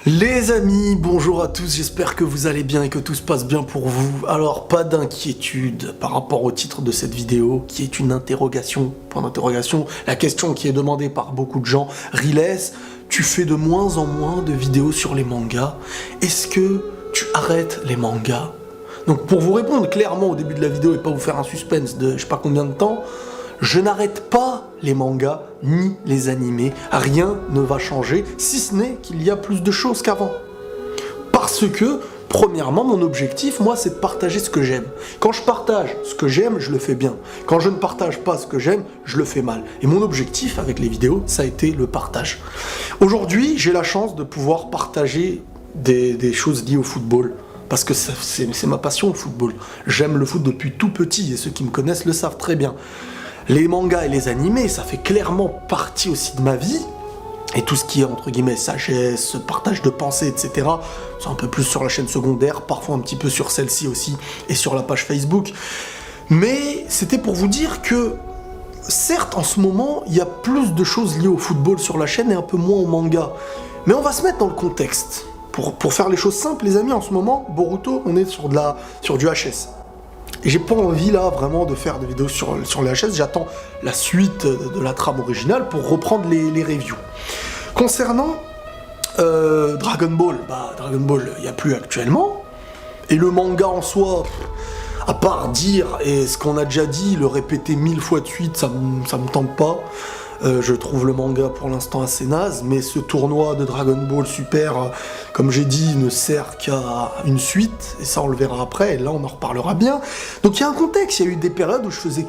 Les amis, bonjour à tous, j'espère que vous allez bien et que tout se passe bien pour vous. Alors, pas d'inquiétude par rapport au titre de cette vidéo, qui est une interrogation, point d'interrogation. La question qui est demandée par beaucoup de gens, Riles, tu fais de moins en moins de vidéos sur les mangas. Est-ce que tu arrêtes les mangas? Donc pour vous répondre clairement au début de la vidéo et pas vous faire un suspense de je sais pas combien de temps, je n'arrête pas les mangas ni les animés, rien ne va changer, si ce n'est qu'il y a plus de choses qu'avant. Parce que, premièrement, mon objectif, moi, c'est de partager ce que j'aime. Quand je partage ce que j'aime, je le fais bien. Quand je ne partage pas ce que j'aime, je le fais mal. Et mon objectif avec les vidéos, ça a été le partage. Aujourd'hui, j'ai la chance de pouvoir partager des choses liées au football. Parce que c'est ma passion, le football. J'aime le foot depuis tout petit, et ceux qui me connaissent le savent très bien. Les mangas et les animés, ça fait clairement partie aussi de ma vie. Et tout ce qui est, entre guillemets, sagesse, partage de pensée, etc. C'est un peu plus sur la chaîne secondaire, parfois un petit peu sur celle-ci aussi, et sur la page Facebook. Mais c'était pour vous dire que, certes, en ce moment, il y a plus de choses liées au football sur la chaîne et un peu moins au manga. Mais on va se mettre dans le contexte. Pour faire les choses simples, les amis, en ce moment, Boruto, on est sur du HS. Et j'ai pas envie là vraiment de faire des vidéos sur les HS, j'attends la suite de la trame originale pour reprendre les reviews. Concernant Dragon Ball, Dragon Ball il n'y a plus actuellement, et le manga en soi, à part dire, et ce qu'on a déjà dit, le répéter 1000 fois de suite, ça me tente pas. Je trouve le manga pour l'instant assez naze, mais ce tournoi de Dragon Ball Super, comme j'ai dit, ne sert qu'à une suite, et ça on le verra après, et là on en reparlera bien. Donc il y a un contexte, il y a eu des périodes où je faisais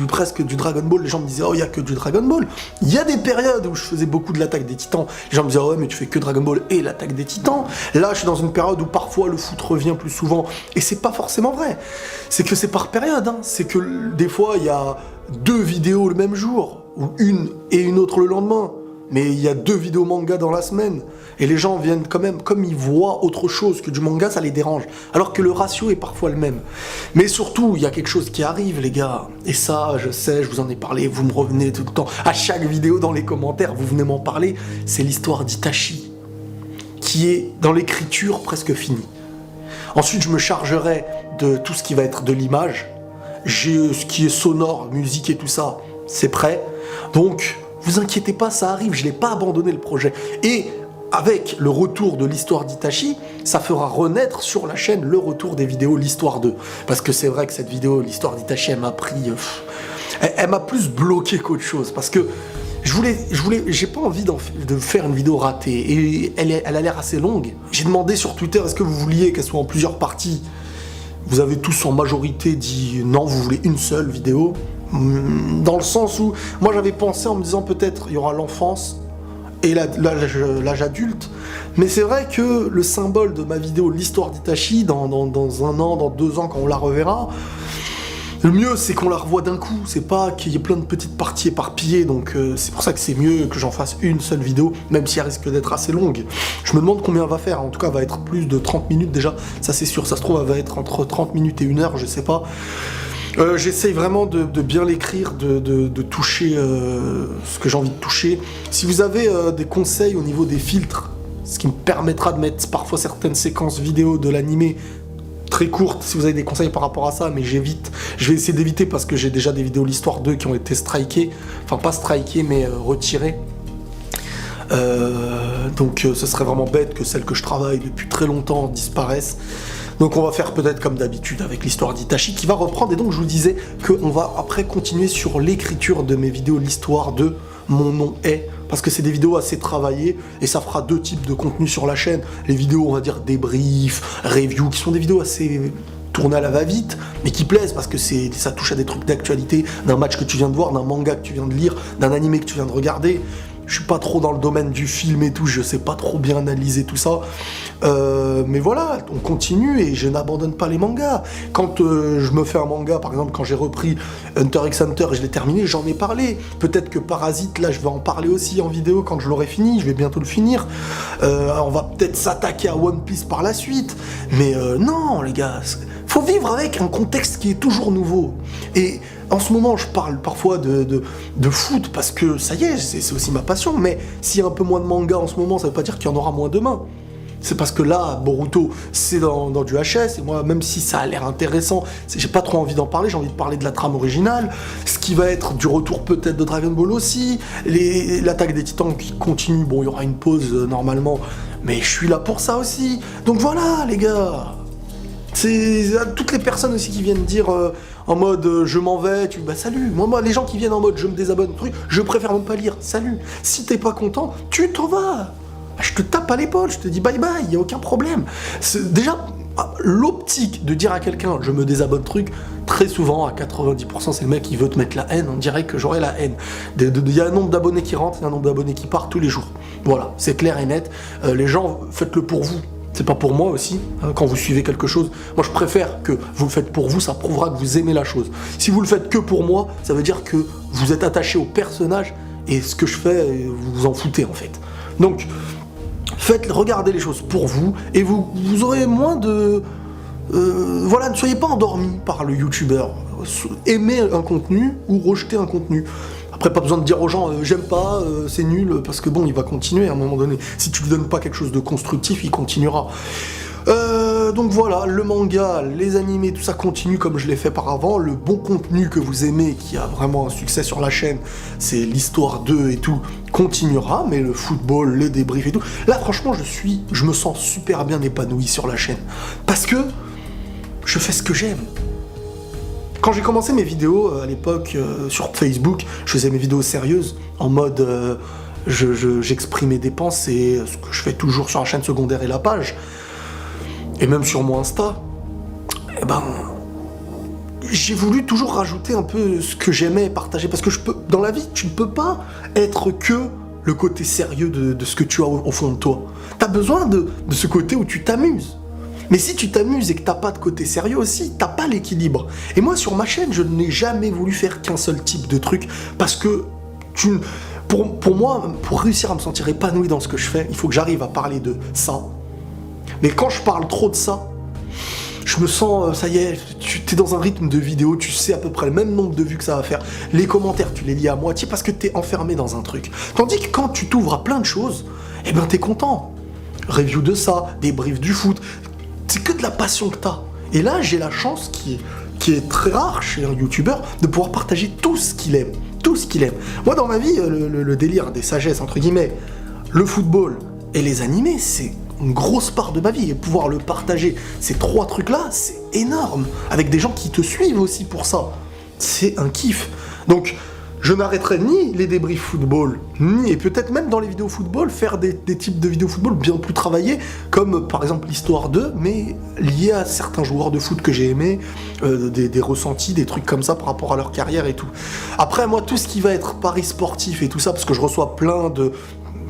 presque du Dragon Ball, les gens me disaient « Oh, il y a que du Dragon Ball ». Il y a des périodes où je faisais beaucoup de l'attaque des titans, les gens me disaient « Oh ouais, mais tu fais que Dragon Ball et l'attaque des titans ». Là je suis dans une période où parfois le foot revient plus souvent, et c'est pas forcément vrai. C'est que c'est par période, hein. C'est que des fois il y a 2 vidéos le même jour, ou une et une autre le lendemain, mais il y a 2 vidéos manga dans la semaine, et les gens viennent quand même, comme ils voient autre chose que du manga, ça les dérange, alors que le ratio est parfois le même. Mais surtout, il y a quelque chose qui arrive, les gars, et ça, je sais, je vous en ai parlé, vous me revenez tout le temps, à chaque vidéo dans les commentaires, vous venez m'en parler, c'est l'histoire d'Itachi, qui est dans l'écriture presque finie. Ensuite, je me chargerai de tout ce qui va être de l'image, j'ai ce qui est sonore, musique et tout ça, c'est prêt. Donc, vous inquiétez pas, ça arrive, je n'ai pas abandonné le projet. Et avec le retour de l'histoire d'Itachi, ça fera renaître sur la chaîne le retour des vidéos l'histoire 2. Parce que c'est vrai que cette vidéo, l'histoire d'Itachi, elle m'a pris... elle m'a plus bloqué qu'autre chose. Parce que j'ai pas envie de faire une vidéo ratée. Et elle a l'air assez longue. J'ai demandé sur Twitter, est-ce que vous vouliez qu'elle soit en plusieurs parties? Vous avez tous en majorité dit non, vous voulez une seule vidéo. Dans le sens où, moi j'avais pensé en me disant peut-être il y aura l'enfance et l'âge adulte, mais c'est vrai que le symbole de ma vidéo, l'histoire d'Itachi, dans 1 an, dans 2 ans quand on la reverra, le mieux c'est qu'on la revoie d'un coup, c'est pas qu'il y ait plein de petites parties éparpillées, donc c'est pour ça que c'est mieux que j'en fasse une seule vidéo, même si elle risque d'être assez longue. Je me demande combien elle va faire, en tout cas elle va être plus de 30 minutes déjà, ça c'est sûr, ça se trouve elle va être entre 30 minutes et 1 heure, je sais pas. J'essaye vraiment de bien l'écrire, de toucher ce que j'ai envie de toucher. Si vous avez des conseils au niveau des filtres, ce qui me permettra de mettre parfois certaines séquences vidéo de l'animé très courtes, si vous avez des conseils par rapport à ça, mais j'évite. Je vais essayer d'éviter parce que j'ai déjà des vidéos l'histoire 2 qui ont été strikées, enfin pas strikées mais retirées. Donc ce serait vraiment bête que celles que je travaille depuis très longtemps disparaissent. Donc on va faire peut-être comme d'habitude avec l'histoire d'Itachi qui va reprendre, et donc je vous disais qu'on va après continuer sur l'écriture de mes vidéos, l'histoire de Mon nom est, parce que c'est des vidéos assez travaillées, et ça fera 2 types de contenus sur la chaîne. Les vidéos, on va dire, débriefs, reviews, qui sont des vidéos assez tournées à la va-vite, mais qui plaisent parce que ça touche à des trucs d'actualité, d'un match que tu viens de voir, d'un manga que tu viens de lire, d'un animé que tu viens de regarder. Je suis pas trop dans le domaine du film et tout, je sais pas trop bien analyser tout ça. Mais voilà, on continue et je n'abandonne pas les mangas. Quand je me fais un manga, par exemple, quand j'ai repris Hunter x Hunter et je l'ai terminé, j'en ai parlé. Peut-être que Parasite, là, je vais en parler aussi en vidéo quand je l'aurai fini, je vais bientôt le finir. On va peut-être s'attaquer à One Piece par la suite. Mais non, les gars, faut vivre avec un contexte qui est toujours nouveau. Et en ce moment, je parle parfois de foot parce que ça y est, c'est aussi ma passion, mais s'il y a un peu moins de manga en ce moment, ça veut pas dire qu'il y en aura moins demain. c'est parce que là, Boruto, c'est dans du HS, et moi, même si ça a l'air intéressant, j'ai pas trop envie d'en parler, j'ai envie de parler de la trame originale, ce qui va être du retour peut-être de Dragon Ball aussi, l'attaque des Titans qui continue, bon, il y aura une pause normalement, mais je suis là pour ça aussi. Donc voilà, les gars. C'est toutes les personnes aussi qui viennent dire en mode je m'en vais, bah salut. Moi, les gens qui viennent en mode je me désabonne, truc, je préfère même pas lire, salut. Si t'es pas content, tu t'en vas. Je te tape à l'épaule, je te dis bye bye, y a aucun problème. Déjà, l'optique de dire à quelqu'un je me désabonne truc, très souvent à 90% c'est le mec qui veut te mettre la haine, on dirait que j'aurai la haine. Il y a un nombre d'abonnés qui rentrent, il y a un nombre d'abonnés qui partent tous les jours. Voilà, c'est clair et net. Les gens, faites-le pour vous. C'est pas pour moi aussi, hein, quand vous suivez quelque chose. Moi, je préfère que vous le faites pour vous, ça prouvera que vous aimez la chose. Si vous le faites que pour moi, ça veut dire que vous êtes attaché au personnage et ce que je fais, vous vous en foutez en fait. Donc, regardez les choses pour vous et vous aurez moins de... voilà, ne soyez pas endormis par le youtubeur. Aimez un contenu ou rejetez un contenu. Après, pas besoin de dire aux gens j'aime pas, c'est nul, parce que bon, il va continuer à un moment donné. Si tu lui donnes pas quelque chose de constructif, il continuera. Donc voilà, le manga, les animés, tout ça continue comme je l'ai fait par avant. Le bon contenu que vous aimez, qui a vraiment un succès sur la chaîne, c'est l'histoire 2 et tout, continuera. Mais le football, les débriefs et tout, là franchement, je me sens super bien épanoui sur la chaîne. Parce que je fais ce que j'aime. Quand j'ai commencé mes vidéos à l'époque sur Facebook, je faisais mes vidéos sérieuses, en mode j'exprimais des pensées, ce que je fais toujours sur la chaîne secondaire et la page, et même sur mon Insta. Eh ben, j'ai voulu toujours rajouter un peu ce que j'aimais partager, parce que dans la vie, tu ne peux pas être que le côté sérieux de ce que tu as au fond de toi. T'as besoin de ce côté où tu t'amuses. Mais si tu t'amuses et que t'as pas de côté sérieux aussi, t'as pas l'équilibre. Et moi, sur ma chaîne, je n'ai jamais voulu faire qu'un seul type de truc, parce que pour moi, pour réussir à me sentir épanoui dans ce que je fais, il faut que j'arrive à parler de ça. Mais quand je parle trop de ça, je me sens, ça y est, tu es dans un rythme de vidéo, tu sais à peu près le même nombre de vues que ça va faire. Les commentaires, tu les lis à moitié parce que t'es enfermé dans un truc. Tandis que quand tu t'ouvres à plein de choses, eh ben t'es content. Review de ça, débrief du foot, c'est que de la passion que t'as. Et là, j'ai la chance qui est très rare chez un youtubeur de pouvoir partager tout ce qu'il aime. Tout ce qu'il aime. Moi, dans ma vie, le délire des sagesses, entre guillemets, le football et les animés, c'est une grosse part de ma vie. Et pouvoir le partager, ces trois trucs-là, c'est énorme. Avec des gens qui te suivent aussi pour ça. C'est un kiff. Donc, je n'arrêterai ni les débriefs football, ni, et peut-être même dans les vidéos football, faire des types de vidéos football bien plus travaillés, comme par exemple l'histoire 2, mais liés à certains joueurs de foot que j'ai aimés, des ressentis, des trucs comme ça par rapport à leur carrière et tout. Après, moi, tout ce qui va être paris sportif et tout ça, parce que je reçois plein de...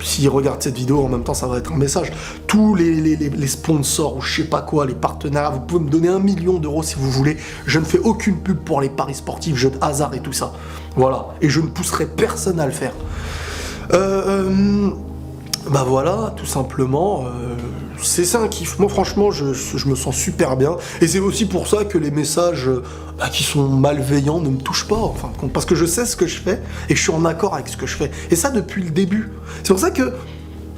S'ils regardent cette vidéo, en même temps, ça va être un message. Tous les sponsors ou je sais pas quoi, les partenaires, vous pouvez me donner 1 million d'euros si vous voulez. Je ne fais aucune pub pour les paris sportifs, jeux de hasard et tout ça. Voilà. Et je ne pousserai personne à le faire. Bah voilà, tout simplement, c'est un kiff. Moi franchement, je me sens super bien. Et c'est aussi pour ça que les messages qui sont malveillants ne me touchent pas, en fin de compte. Parce que je sais ce que je fais et je suis en accord avec ce que je fais. Et ça depuis le début. C'est pour ça que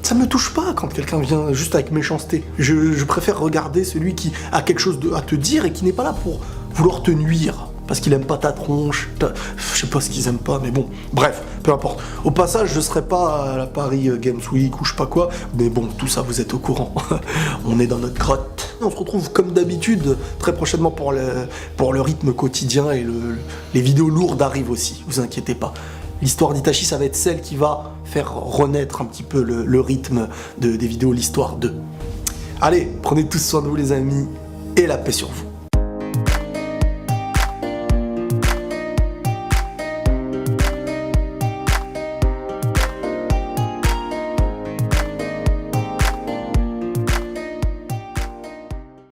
ça me touche pas quand quelqu'un vient juste avec méchanceté. Je préfère regarder celui qui a quelque chose à te dire et qui n'est pas là pour vouloir te nuire. Parce qu'il aime pas ta tronche, je sais pas ce qu'ils aiment pas, mais bon, bref, peu importe. Au passage, je serai pas à la Paris Games Week ou je sais pas quoi, mais bon, tout ça, vous êtes au courant. On est dans notre grotte. On se retrouve comme d'habitude très prochainement pour le rythme quotidien et les vidéos lourdes arrivent aussi, vous inquiétez pas. L'histoire d'Itachi, ça va être celle qui va faire renaître un petit peu le rythme des vidéos l'histoire 2. Allez, prenez tous soin de vous les amis, et la paix sur vous.